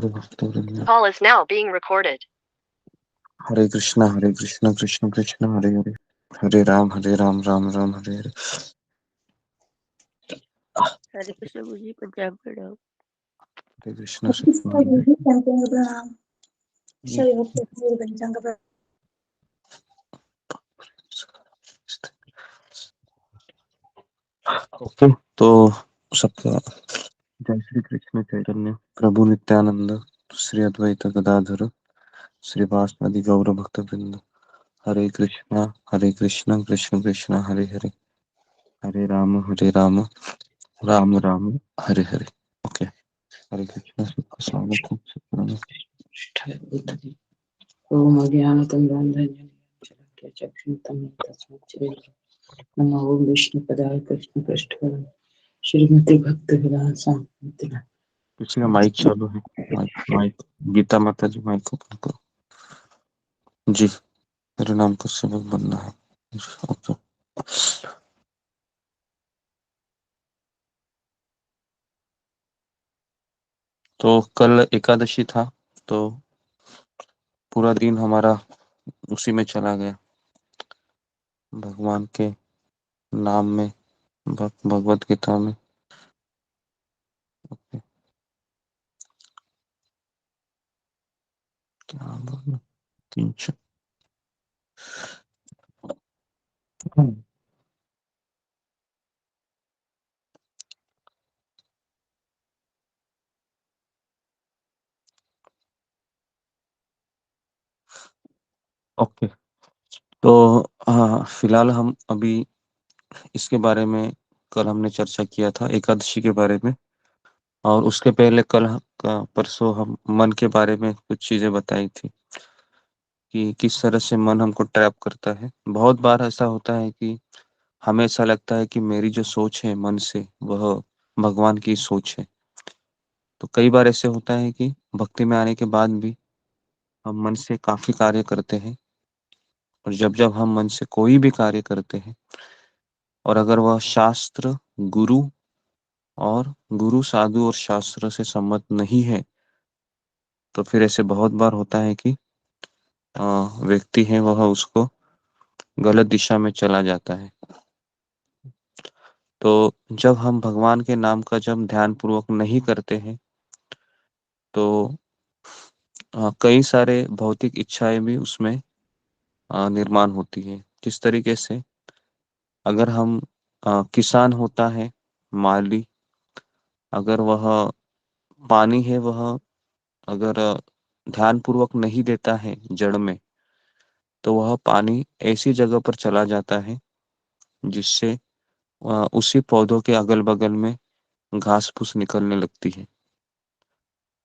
भक्तवृंद। Call is now being recorded. हरे कृष्णा कृष्ण कृष्ण हरे हरे, हरे राम राम हरे हरे। हरे कृष्ण गुरुजी, पंचांग प्रणाम। हरे कृष्ण प्रणाम। सभी भक्तों को पंचांग का प्रणाम। ओके, तो सबका जय श्री कृष्ण चैतन्य प्रभु नित्यानंद श्री अद्वैत गदाधर श्रीवासदि गौर भक्त वृंद। हरे कृष्णा कृष्ण कृष्ण हरे हरे, हरे राम राम राम हरे हरे। ओके, हरे कृष्णा, सबका स्वागत है, सबका ओम अज्ञानतिमिरान्धस्य चक्षुरुन्मिलितं तस्मै नमो विष्णुपदाय कृष्णपृष्ठाय श्रीमते भक्तिवेदांत स्वामी। किसी का माइक चालू है? माइक गीता माता जी माइक ओपन करो जी। मेरे नाम का सेवक बनना है। ओके, तो कल एकादशी था, तो पूरा दिन हमारा उसी में चला गया, भगवान के नाम में, भगवत गीता में। ओके, क्या बोलना, 300। ओके, तो हाँ, फिलहाल हम अभी इसके बारे में कल हमने चर्चा किया था, एकादशी के बारे में। और उसके पहले कल परसों हम मन के बारे में कुछ चीजें बताई थी कि किस तरह से मन हमको ट्रैप करता है। बहुत बार ऐसा होता है कि हमें ऐसा लगता है कि मेरी जो सोच है मन से, वह भगवान की सोच है। तो कई बार ऐसे होता है कि भक्ति में आने के बाद भी हम मन से काफी कार्य करते हैं, और जब जब हम मन से कोई भी कार्य करते हैं और अगर वह शास्त्र, गुरु और गुरु साधु और शास्त्र से सम्मत नहीं है, तो फिर ऐसे बहुत बार होता है कि अ, व्यक्ति है वह उसको गलत दिशा में चला जाता है। तो जब हम भगवान के नाम का जब ध्यान पूर्वक नहीं करते हैं, तो कई सारे भौतिक इच्छाएं भी उसमें निर्माण होती है। किस तरीके से, अगर हम किसान होता है, माली, अगर वह पानी है, वह अगर ध्यान पूर्वक नहीं देता है जड़ में, तो वह पानी ऐसी जगह पर चला जाता है जिससे उसी पौधों के अगल बगल में घास फूस निकलने लगती है।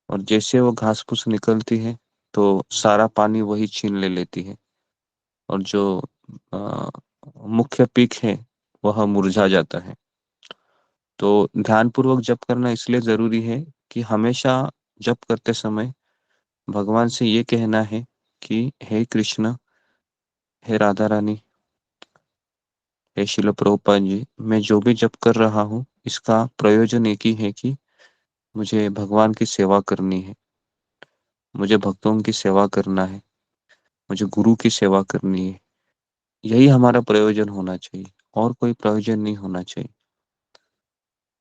और जैसे वो घास फूस निकलती है, तो सारा पानी वही छीन ले लेती है, और जो अ, मुख्य पीक है वह मुरझा जाता है। तो ध्यान पूर्वक जप करना इसलिए जरूरी है कि हमेशा जप करते समय भगवान से ये कहना है कि हे कृष्ण, हे राधा रानी, हे शिल प्रभुपाद जी, मैं जो भी जप कर रहा हूँ इसका प्रयोजन एक ही है कि मुझे भगवान की सेवा करनी है, मुझे भक्तों की सेवा करना है, मुझे गुरु की सेवा करनी है। यही हमारा प्रयोजन होना चाहिए, और कोई प्रयोजन नहीं होना चाहिए।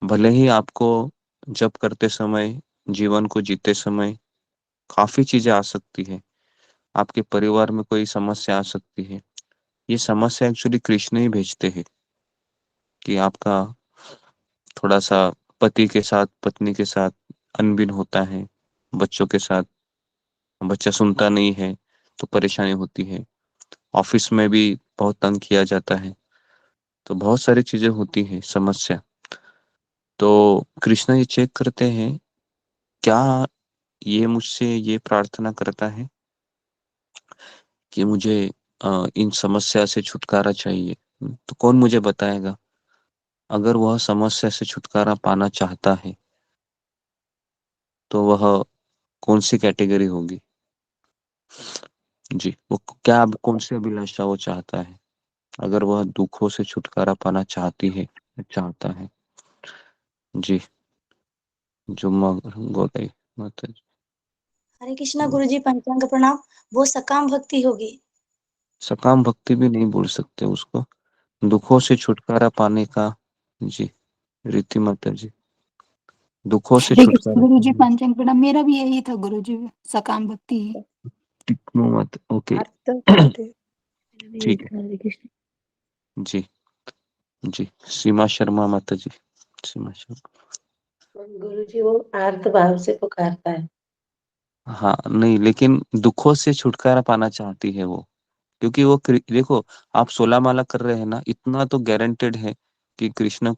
भले ही आपको जप करते समय, जीवन को जीते समय काफी चीजें आ सकती है, आपके परिवार में कोई समस्या आ सकती है। ये समस्या एक्चुअली कृष्ण ही भेजते हैं कि आपका थोड़ा सा पति के साथ, पत्नी के साथ अनबिन होता है, बच्चों के साथ बच्चा सुनता नहीं है तो परेशानी होती है, ऑफिस में भी बहुत तंग किया जाता है, तो बहुत सारी चीजें होती हैं समस्या। तो कृष्ण ये चेक करते हैं, क्या ये मुझसे ये प्रार्थना करता है कि मुझे इन समस्या से छुटकारा चाहिए। तो कौन मुझे बताएगा, अगर वह समस्या से छुटकारा पाना चाहता है तो वह कौन सी कैटेगरी होगी जी, वो क्या, कौन सी अभिलाषा वो चाहता है। अगर वह दुखों से छुटकारा पाना चाहती है, चाहता है जी, जुम्मा गोलाई माता जी। हरे कृष्णा गुरुजी, पंचांग प्रणाम। वो सकाम भक्ति होगी। सकाम भक्ति भी नहीं बोल सकते उसको, दुखों से छुटकारा पाने का। जी, रीति माता जी, दुखों से हरे कृष्ण छुटकारा गुरुजी, पाने। पंचांग प्रणाम। मेरा भी यही था गुरुजी, सकाम भक्ति ही। टिक्नो मत, ओके। अर्थ कहते मेरा भी यही ठीक है था, हरे कृष्ण। जी। जी, सीमा शर्मा माता जी, सीमा शर्मा। गुरुजी वो आर्त भाव से पुकारता है। हाँ नहीं, लेकिन दुखों से छुटकारा पाना चाहती है वो, क्योंकि वो देखो, आप 16 माला कर रहे हैं ना, इतना तो गारंटेड है कि कृष्ण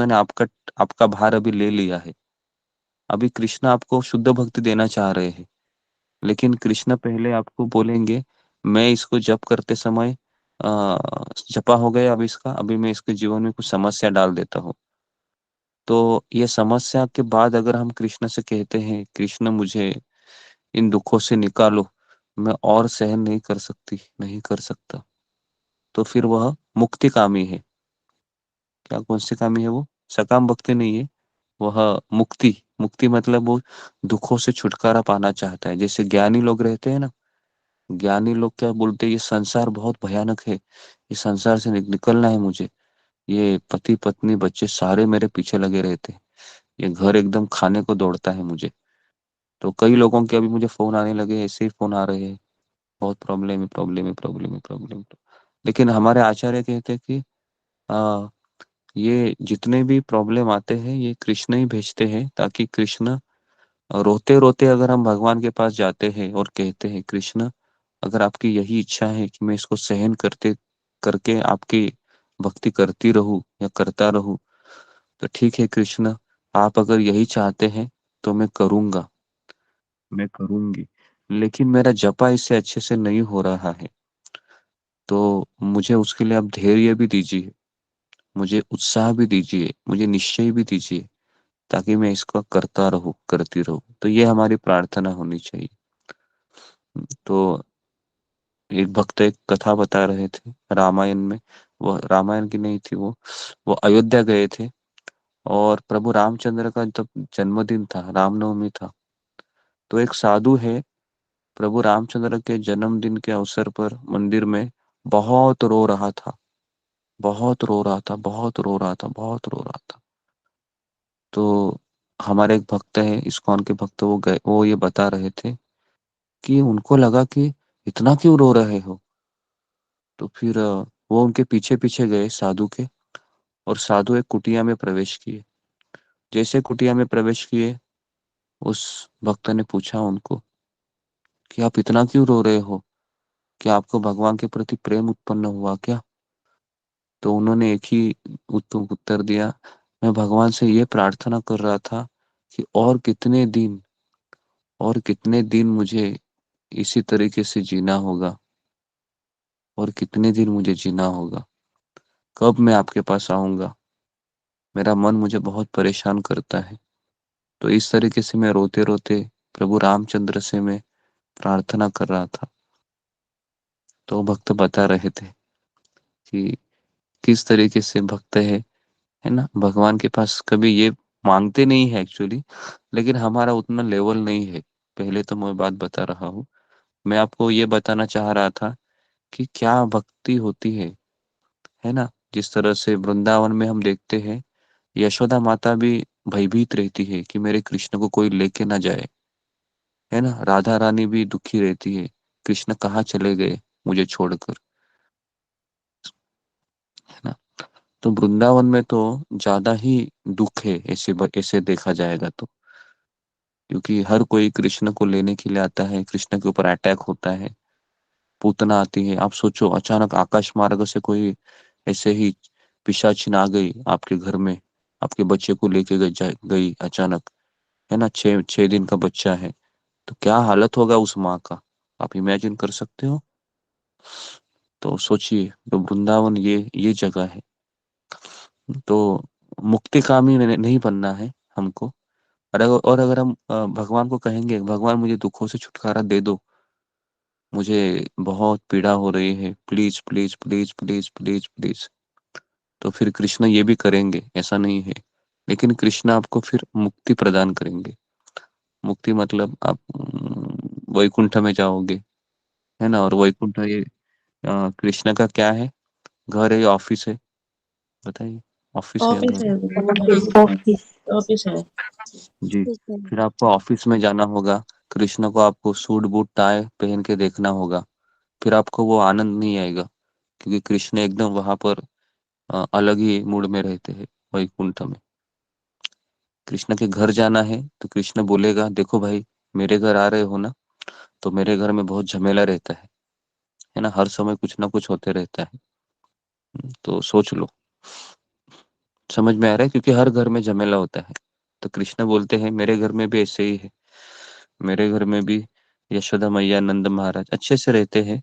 ने आपका आपका भार अभी ले लिया है। अभी कृष्ण आपको शुद्ध भक्ति देना चाह रहे हैं, लेकिन कृष्ण पहले आपको बोलेंगे, मैं इसको जप करते समय जपा हो गया अब इसका, अभी मैं इसके जीवन में कुछ समस्या डाल देता हूँ। तो ये समस्या के बाद अगर हम कृष्ण से कहते हैं, कृष्ण मुझे इन दुखों से निकालो, मैं और सहन नहीं कर सकती, नहीं कर सकता, तो फिर वह मुक्ति कामी है। क्या, कौन सी कामी है वो? सकाम भक्ति नहीं है वह, मुक्ति। मुक्ति मतलब वो दुखों से छुटकारा पाना चाहता है। जैसे ज्ञानी लोग रहते हैं ना, ज्ञानी लोग क्या बोलते हैं, ये संसार बहुत भयानक है, इस संसार से निकलना है मुझे, ये पति पत्नी बच्चे सारे मेरे पीछे लगे रहते हैं, ये घर एकदम खाने को दौड़ता है मुझे। तो कई लोगों के अभी मुझे फोन आने लगे, ऐसे ही फोन आ रहे हैं, बहुत प्रॉब्लम है, प्रॉब्लम है, प्रॉब्लम है, प्रॉब्लम। लेकिन हमारे आचार्य कहते हैं कि आ, ये जितने भी प्रॉब्लम आते हैं ये कृष्ण ही भेजते हैं, ताकि कृष्ण, रोते रोते अगर हम भगवान के पास जाते हैं और कहते हैं, कृष्ण अगर आपकी यही इच्छा है कि मैं इसको सहन करते करके आपकी भक्ति करती रहूं या करता रहूं, तो ठीक है कृष्ण, आप अगर यही चाहते हैं तो मैं करूंगा, मैं करूंगी, लेकिन मेरा जपा इससे अच्छे से नहीं हो रहा है, तो मुझे उसके लिए आप धैर्य भी दीजिए, मुझे उत्साह भी दीजिए, मुझे निश्चय भी दीजिए, ताकि मैं इसको करता रहूं, करती रहूं। तो ये हमारी प्रार्थना होनी चाहिए। तो एक भक्त एक कथा बता रहे थे रामायण में, वो रामायण की नहीं थी वो अयोध्या गए थे, और प्रभु रामचंद्र का जब जन्मदिन था, रामनवमी था, तो एक साधु है, प्रभु रामचंद्र के जन्मदिन के अवसर पर मंदिर में बहुत रो रहा था, बहुत रो रहा था, बहुत रो रहा था, बहुत रो रहा था। तो हमारे एक भक्त है, इस्कॉन के भक्त, वो गए, वो ये बता रहे थे कि उनको लगा कि इतना क्यों रो रहे हो। तो फिर वो उनके पीछे पीछे गए साधु के, और साधु एक कुटिया में प्रवेश किए। जैसे कुटिया में प्रवेश किए, उस भक्त ने पूछा उनको कि आप इतना क्यों रो रहे हो, क्या आपको भगवान के प्रति प्रेम उत्पन्न हुआ क्या? तो उन्होंने एक ही उत्तर दिया, मैं भगवान से ये प्रार्थना कर रहा था कि और कितने दिन मुझे इसी तरीके से जीना होगा, और कितने दिन मुझे जीना होगा, कब मैं आपके पास आऊंगा, मेरा मन मुझे बहुत परेशान करता है। तो इस तरीके से मैं रोते रोते प्रभु रामचंद्र से मैं प्रार्थना कर रहा था। तो भक्त बता रहे थे कि किस तरीके से भक्त है ना, भगवान के पास कभी ये मांगते नहीं है एक्चुअली, लेकिन हमारा उतना लेवल नहीं है। पहले तो मैं बात बता रहा हूँ, मैं आपको ये बताना चाह रहा था कि क्या भक्ति होती है ना। जिस तरह से वृंदावन में हम देखते हैं, यशोदा माता भी भयभीत रहती है कि मेरे कृष्ण को कोई लेके ना जाए, है ना। राधा रानी भी दुखी रहती है, कृष्ण कहाँ चले गए मुझे छोड़कर, है ना। तो वृंदावन में तो ज्यादा ही दुख है, ऐसे देखा जाएगा तो, क्योंकि हर कोई कृष्ण को लेने के लिए आता है, कृष्ण के ऊपर अटैक होता है, पूतना आती है। आप सोचो, अचानक आकाश मार्ग से कोई ऐसे ही पिशाचिन आ गई आपके घर में, आपके बच्चे को लेके गई अचानक, है ना, 6 दिन का बच्चा है, तो क्या हालत होगा उस माँ का, आप इमेजिन कर सकते हो। तो सोचिए, तो वृंदावन ये जगह है। तो मुक्तिकामी नहीं बनना है हमको। और अगर हम भगवान को कहेंगे, भगवान मुझे दुखों से छुटकारा दे दो, मुझे बहुत पीड़ा हो रही है, please please please please please please, तो फिर कृष्ण ये भी करेंगे, ऐसा नहीं है। लेकिन कृष्ण आपको फिर मुक्ति प्रदान करेंगे। मुक्ति मतलब आप वैकुंठ में जाओगे, है ना। और वैकुंठ ये कृष्ण का क्या है, घर है या ऑफिस है, बताइए। ऑफिस है या ऑफिस घर है है? गुरुजी। ऑफिस। ऑफिस है। जी। फिर आपको ऑफिस में जाना होगा, कृष्ण को आपको सूट बूट टाई पहन के देखना होगा। फिर आपको वो आनंद नहीं आएगा, क्योंकि कृष्ण एकदम वहां पर अलग ही मूड में रहते हैं वैकुंठ में। कृष्ण के घर जाना है तो कृष्ण बोलेगा, देखो भाई, मेरे घर आ रहे हो ना, तो मेरे घर में बहुत झमेला रहता है ना, हर समय कुछ ना कुछ होते रहता है। तो सोच लो, समझ में आ रहा है, क्योंकि हर घर में झमेला होता है। तो कृष्ण बोलते हैं, मेरे घर में भी ऐसे ही है। मेरे घर में भी यशोदा मैया, नंद महाराज अच्छे से रहते हैं,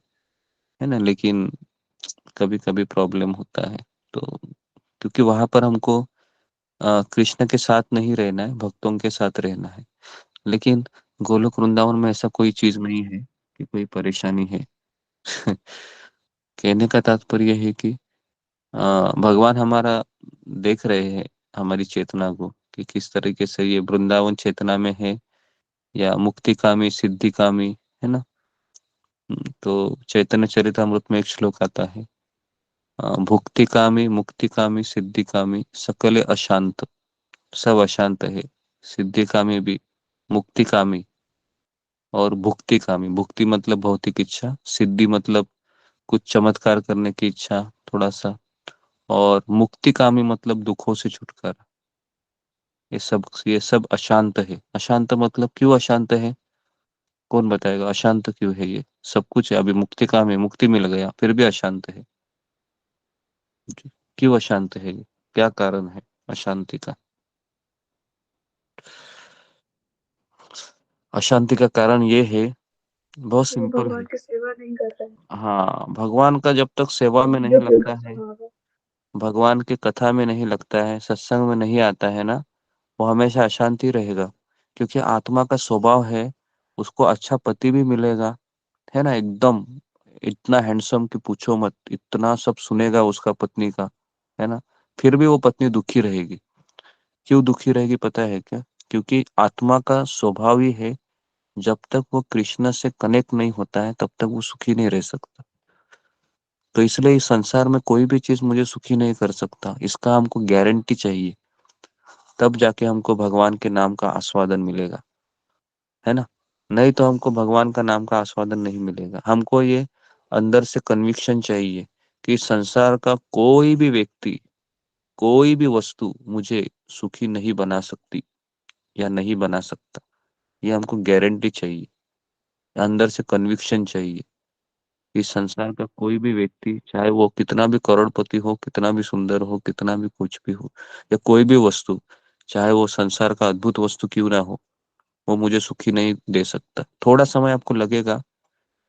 है ना, लेकिन कभी कभी प्रॉब्लम होता है। तो क्योंकि वहां पर हमको कृष्ण के साथ नहीं रहना है, भक्तों के साथ रहना है। लेकिन गोलोक वृंदावन में ऐसा कोई चीज नहीं है कि कोई परेशानी है। कहने का तात्पर्य है कि भगवान हमारा देख रहे हैं, हमारी चेतना को, कि किस तरीके से ये वृंदावन चेतना में है या मुक्तिकामी सिद्धिकामी, है ना। तो चैतन्य चरितामृत में एक श्लोक आता है, भुक्तिकामी मुक्तिकामी सिद्धिकामी सकले अशांत, सब अशांत है। सिद्धिकामी भी, मुक्तिकामी और भुक्तिकामी। भुक्ति मतलब भौतिक इच्छा, सिद्धि मतलब कुछ चमत्कार करने की इच्छा थोड़ा सा, और मुक्तिकामी मतलब दुखों से छुटकारा। ये सब अशांत है। अशांत मतलब क्यों अशांत है, कौन बताएगा अशांत क्यों है? ये सब कुछ है, अभी मुक्तिकामी, मुक्ति मिल गया, फिर भी अशांत है। क्यों अशांत है ये, क्या कारण है अशांति का? अशांति का कारण ये है, बहुत वो सिंपल भगवान है। की सेवा नहीं कर रहे। हाँ, भगवान का जब तक सेवा में नहीं जब लगता है, हाँ, भगवान के कथा में नहीं लगता है, सत्संग में नहीं आता है ना, वो हमेशा अशांति रहेगा। क्योंकि आत्मा का स्वभाव है, उसको अच्छा पति भी मिलेगा, है ना, एकदम इतना हैंडसम कि पूछो मत, इतना सब सुनेगा उसका पत्नी का, है ना, फिर भी वो पत्नी दुखी रहेगी। क्यों दुखी रहेगी पता है क्या? क्योंकि आत्मा का स्वभाव ही है, जब तक वो कृष्ण से कनेक्ट नहीं होता है तब तक वो सुखी नहीं रह सकता। तो इसलिए इस संसार में कोई भी चीज मुझे सुखी नहीं कर सकता, इसका हमको गारंटी चाहिए, तब जाके हमको भगवान के नाम का आस्वादन मिलेगा, है ना। नहीं तो हमको भगवान का नाम का आस्वादन नहीं मिलेगा। हमको ये अंदर से कन्विक्शन चाहिए कि संसार का कोई भी व्यक्ति, कोई भी वस्तु मुझे सुखी नहीं बना सकती या नहीं बना सकता। ये हमको गारंटी चाहिए, अंदर से कन्विक्शन चाहिए। इस संसार का कोई भी व्यक्ति, चाहे वो कितना भी करोड़पति हो, कितना भी सुंदर हो, कितना भी कुछ भी हो, या कोई भी वस्तु, चाहे वो संसार का अद्भुत वस्तु क्यों ना हो, वो मुझे सुखी नहीं दे सकता। थोड़ा समय आपको लगेगा,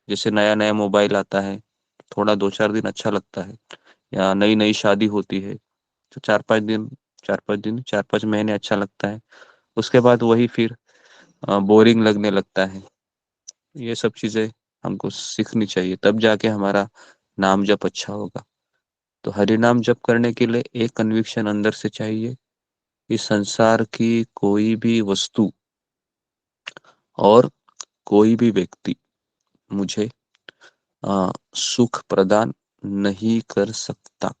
जैसे नया नया मोबाइल आता है, थोड़ा 2-4 दिन अच्छा लगता है, या नई नई शादी होती है, तो 4-5 दिन, 4-5 दिन, 4-5 महीने अच्छा लगता है। उसके बाद वही फिर बोरिंग लगने लगता है। ये सब चीजें हमको सीखनी चाहिए, तब जाके हमारा नाम जप अच्छा होगा। तो हरि नाम जप करने के लिए एक कन्विक्शन अंदर से चाहिए, इस संसार की कोई भी वस्तु और कोई भी व्यक्ति मुझे सुख प्रदान नहीं कर सकता।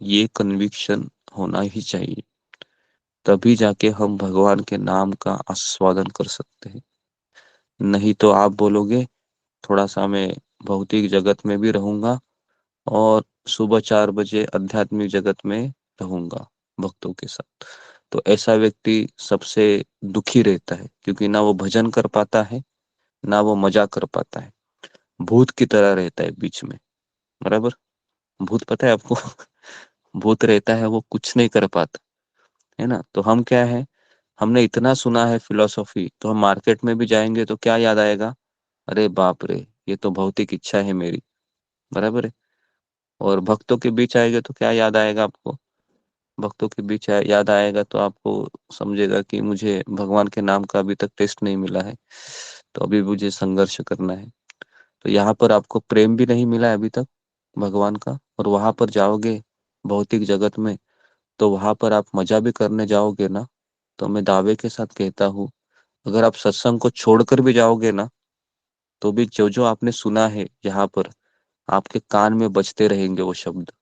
ये कन्विक्शन होना ही चाहिए, तभी जाके हम भगवान के नाम का आस्वादन कर सकते हैं। नहीं तो आप बोलोगे, थोड़ा सा मैं भौतिक जगत में भी रहूंगा और सुबह 4 बजे आध्यात्मिक जगत में रहूंगा भक्तों के साथ। तो ऐसा व्यक्ति सबसे दुखी रहता है, क्योंकि ना वो भजन कर पाता है, ना वो मजा कर पाता है, भूत की तरह रहता है बीच में। बराबर, भूत पता है आपको? भूत रहता है, वो कुछ नहीं कर पाता, है ना। तो हम क्या है, हमने इतना सुना है फिलोसॉफी, तो हम मार्केट में भी जाएंगे तो क्या याद आएगा, अरे बाप रे, ये तो भौतिक इच्छा है मेरी। बराबर है। और भक्तों के बीच आएंगे तो क्या याद आएगा आपको? भक्तों के बीच याद आएगा तो आपको समझेगा कि मुझे भगवान के नाम का अभी तक टेस्ट नहीं मिला है, तो अभी मुझे संघर्ष करना है। तो यहाँ पर आपको प्रेम भी नहीं मिला है अभी तक भगवान का, और वहां पर जाओगे भौतिक जगत में, तो वहां पर आप मजा भी करने जाओगे ना, तो मैं दावे के साथ कहता हूँ, अगर आप सत्संग को छोड़कर भी जाओगे ना, तो भी जो जो आपने सुना है यहाँ पर, आपके कान में बजते रहेंगे वो शब्द।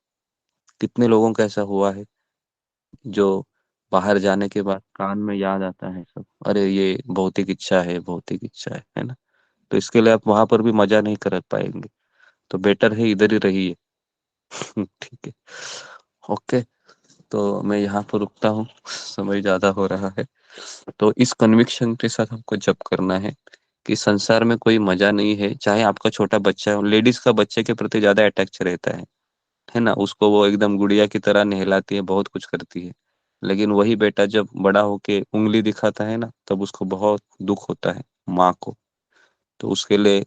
कितने लोगों का ऐसा हुआ है जो बाहर जाने के बाद कान में याद आता है सब, अरे ये भौतिक इच्छा है, भौतिक इच्छा है ना। तो इसके लिए आप वहां पर भी मजा नहीं कर पाएंगे, तो बेटर है इधर ही रहिए। ठीक है, ओके। तो मैं यहाँ पर रुकता हूँ, समय ज्यादा हो रहा है। तो इस कन्विक्शन के साथ हमको जब करना है कि संसार में कोई मजा नहीं है, चाहे आपका छोटा बच्चा हो। लेडीज का बच्चे के प्रति ज्यादा अटैच रहता है ना, उसको वो एकदम गुड़िया की तरह नहलाती है, बहुत कुछ करती है। लेकिन वही बेटा जब बड़ा होके उंगली दिखाता है ना, तब उसको बहुत दुख होता है, माँ को। तो उसके लिए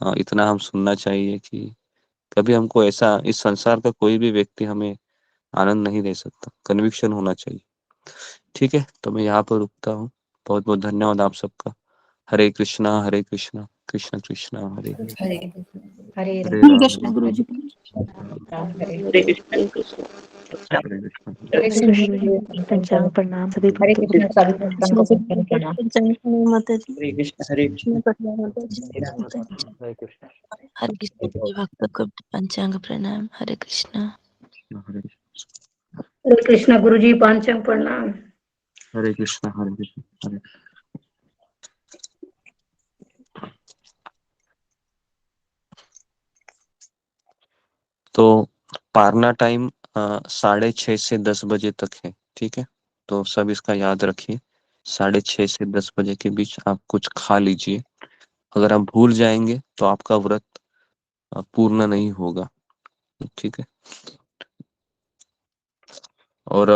इतना हम सुनना चाहिए कि कभी हमको ऐसा, इस संसार का कोई भी व्यक्ति हमें आनंद नहीं दे सकता, कन्विक्शन होना चाहिए। ठीक है, तो मैं यहाँ पर रुकता हूँ। बहुत बहुत धन्यवाद आप सबका। हरे कृष्णा, हरे कृष्णा, कृष्ण कृष्णा हरे हरे, हरे हरे हरे हरे राम, कृष्ण गुरु जी। राम हरे हरे कृष्ण, हरे कृष्ण। हरे कृष्ण कृष्ण गुरु जी, पंचांग प्रणाम, सभी हरे भक्तों कृष्ण को सभी प्रणाम। भक्तों को सत्कार प्रणाम। माता जी। हरे कृष्ण हरे कृष्ण मैं पटना माता जी। हरे कृष्ण हरे कृष्ण सभी भक्तों को पंचांग प्रणाम। हरे कृष्ण। हरे हरे कृष्ण गुरु जी पांचंग प्रणाम। हरे कृष्ण, हरे कृष्ण, हरे। तो पारना टाइम 6:30 से 10 बजे तक है, ठीक है। तो सब इसका याद रखिए, 6:30 से 10 बजे के बीच आप कुछ खा लीजिए। अगर आप भूल जाएंगे तो आपका व्रत पूर्ण नहीं होगा, ठीक है। और